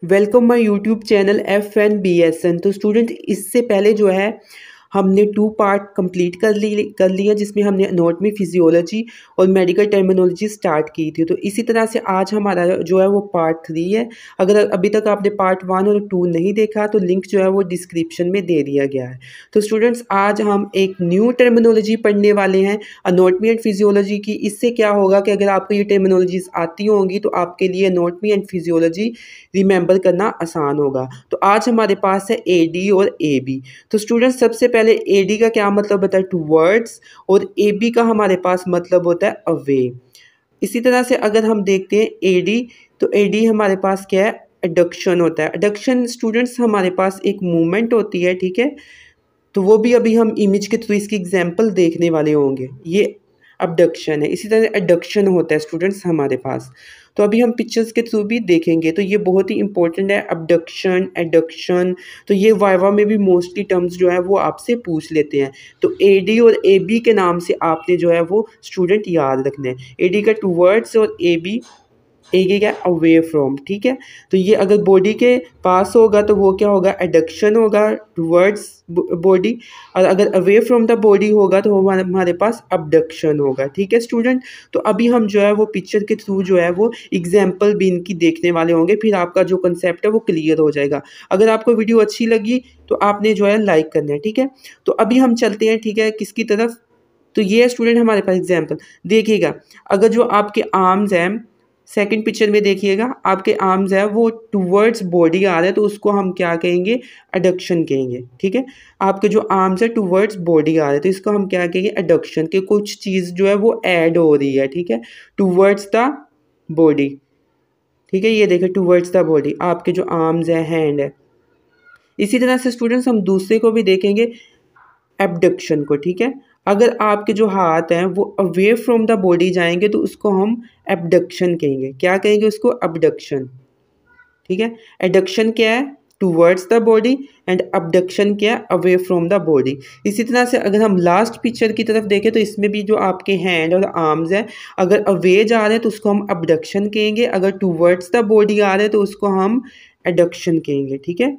Welcome my YouTube channel FNBSN। तो student इससे पहले जो है हमने 2 पार्ट कंप्लीट कर लिया जिसमें हमने एनाटॉमी फिजियोलॉजी और मेडिकल टर्मिनोलॉजी स्टार्ट की थी। तो इसी तरह से आज हमारा जो है वो पार्ट 3 है। अगर अभी तक आपने पार्ट 1 और 2 नहीं देखा तो लिंक जो है वो डिस्क्रिप्शन में दे दिया गया है। तो स्टूडेंट्स आज हम एक न्यू टर्मिनोलॉजी पढ़ने वाले हैं एनाटॉमी एंड फिजियोलॉजी की। इससे क्या होगा कि अगर आपको ये टर्मिनोलॉजीज आती होंगी तो आपके लिए एनाटॉमी एंड फिजियोलॉजी रिमेंबर करना आसान होगा। तो आज हमारे पास है AD और AB। तो स्टूडेंट्स सबसे पहले AD का क्या मतलब होता है, टूवर्ड्स, और AB का हमारे पास मतलब होता है अवे। इसी तरह से अगर हम देखते हैं AD, तो AD हमारे पास क्या है, एडक्शन होता है। एडक्शन स्टूडेंट्स हमारे पास एक मूवमेंट होती है, ठीक है। तो वो भी अभी हम इमेज के थ्रू इसकी एग्जाम्पल देखने वाले होंगे। ये अबडक्शन है। इसी तरह एडक्शन होता है स्टूडेंट्स हमारे पास। तो अभी हम पिक्चर्स के थ्रू भी देखेंगे। तो ये बहुत ही इंपॉर्टेंट है, अबडक्शन, एडक्शन। तो ये वाइवा में भी मोस्टली टर्म्स जो है वो आपसे पूछ लेते हैं। तो AD और AB के नाम से आपने जो है वो स्टूडेंट याद रखना है। AD का टूवर्ड्स और AB क्या अवे फ्रॉम, ठीक है। तो ये अगर बॉडी के पास होगा तो वो क्या होगा, एडक्शन होगा टुवर्ड्स बॉडी, और अगर अवे फ्रॉम द बॉडी होगा तो वो हमारे पास अबडक्शन होगा, ठीक है स्टूडेंट। तो अभी हम जो है वो पिक्चर के थ्रू जो है वो एग्जाम्पल भी इनकी देखने वाले होंगे, फिर आपका जो कंसेप्ट है वो क्लियर हो जाएगा। अगर आपको वीडियो अच्छी लगी तो आपने जो है लाइक करना है, ठीक है। तो अभी हम चलते हैं, ठीक है, किसकी तरफ। तो ये है स्टूडेंट हमारे पास एग्जाम्पल, देखिएगा। अगर जो आपके आर्म्स हैं, सेकंड पिक्चर में देखिएगा, आपके आर्म्स है वो टूवर्ड्स बॉडी आ रहा है, तो उसको हम क्या कहेंगे, एडक्शन कहेंगे, ठीक है। आपके जो आर्म्स है टूवर्ड्स बॉडी आ रहे हैं तो इसको हम क्या कहेंगे, एडक्शन। के कुछ चीज़ जो है वो ऐड हो रही है, ठीक है, टूवर्ड्स द बॉडी, ठीक है। ये देखें टूवर्ड्स द बॉडी, आपके जो आर्म्स है, हैंड है। इसी तरह से स्टूडेंट्स हम दूसरे को भी देखेंगे, एबडक्शन को, ठीक है। अगर आपके जो हाथ हैं वो अवे फ्रॉम द बॉडी जाएंगे तो उसको हम एबडक्शन कहेंगे। क्या कहेंगे उसको, अबडक्शन, ठीक है। एडक्शन क्या है, towards the body, and abduction क्या है, अवे फ्रॉम द बॉडी। इसी तरह से अगर हम लास्ट पिक्चर की तरफ देखें तो इसमें भी जो आपके हैंड और आर्म्स हैं, अगर अवे जा रहे हैं तो उसको हम अबडक्शन कहेंगे, अगर टूवर्ड्स द बॉडी आ रहे हैं तो उसको हम एडक्शन कहेंगे, ठीक है।